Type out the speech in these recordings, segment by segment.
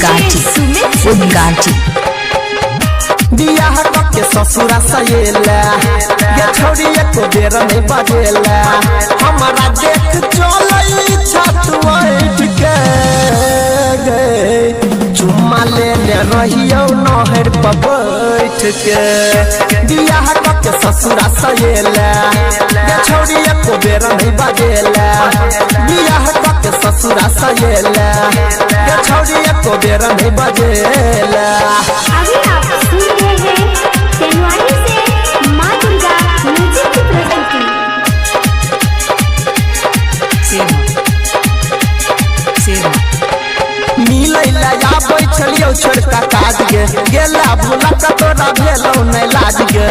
उद्गाठी बियाह के ससुरा सहेला ये छोड़ी एको बेर नहीं बजेला हमारा देख चलई छत बैठ के चुम्मा ले रहियो नहर पर बैठ के बियाह के ससुरा सहेला ये छोड़ी एको बेर नहीं बजेला बियाह के ससुरा सहेला ये छोड़ी एको बेर नहीं बजेला। अभी आप सुन रहे हैं तेनवाड़ी से माँ दुर्गा म्यूजिक की प्रस्तुति। मिलैला या बैठलियो छोड़का काज गे गेला भूला का तोरा भेलौ नहीं लाज गे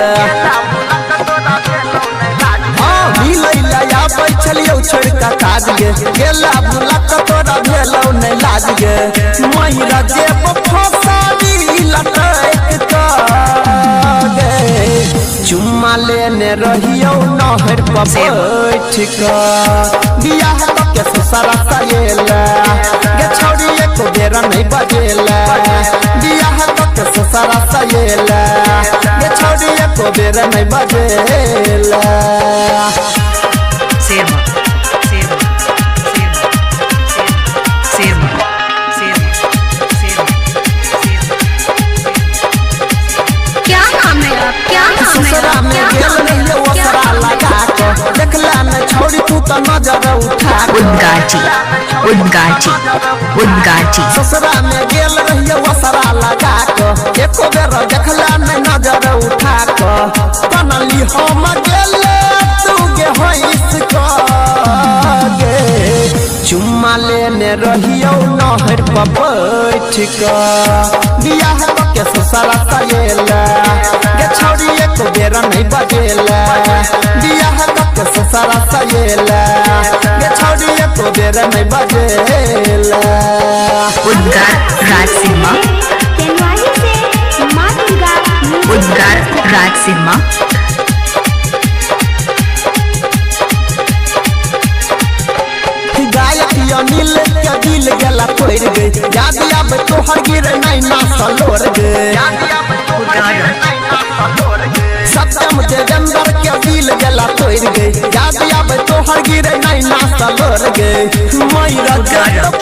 मिलैला या बैठलियो छोड़का काज गे गेला भूला का तोरा भेलौ नहीं लाज गे महिरा जेब फसारी लटक गे चुम्मा लेने रहियो नहर पर बैठ के बियाह के ससुरा सहेला गे छोड़ी एको बेर नहीं बजेला बियाह के ससुरा सहेला गे छोड़ी एको बेर नहीं बजेला। क्या नाम है आप? क्या नाम है ससुरा आप? में गेल रहियो वसरा लगा के देखला न छोड़ी तू तो नजर उठा के उद्गाठी ससुरा में गेल रहियो वसरा लगा के एको बेर देखला न नजर उठा के बनली हम गेले तू गे होइस के चुम्मा लेने रहियो नहर पर बैठ के बियाह के ससुरा सहेला गे छोड़ी एको बेर नहीं बजेला बियाह के ससुरा सहेला गे छोड़ी एको बेर नहीं बजेला। राज सिन्हा तेनवाड़ी से माँ दुर्गा राज सिन्हा गायक अनिल के दिल गेला तोड़ गई याद अब तोहर गिर नहीं ना सलोर गए सत्यम देवेंद्र के दिल गेला तोड़ गई याद अब तोहर गिर नहीं ना सलोर गए मैरा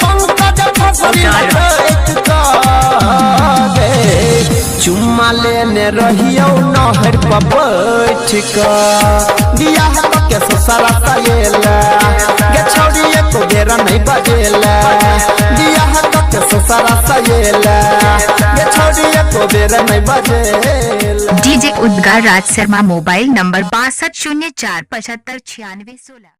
पंकज फसरी चुम्मा लेने रहियो नहर पर बैठ के बियाह के ससुरा सहेला गे छोड़ी एको बेर नहीं बजेला बियाह के ससुरा सहेला गे छोड़ी एको बेर नहीं बजेला। डीजे उद्गार राज शर्मा मोबाइल नंबर 6204759616।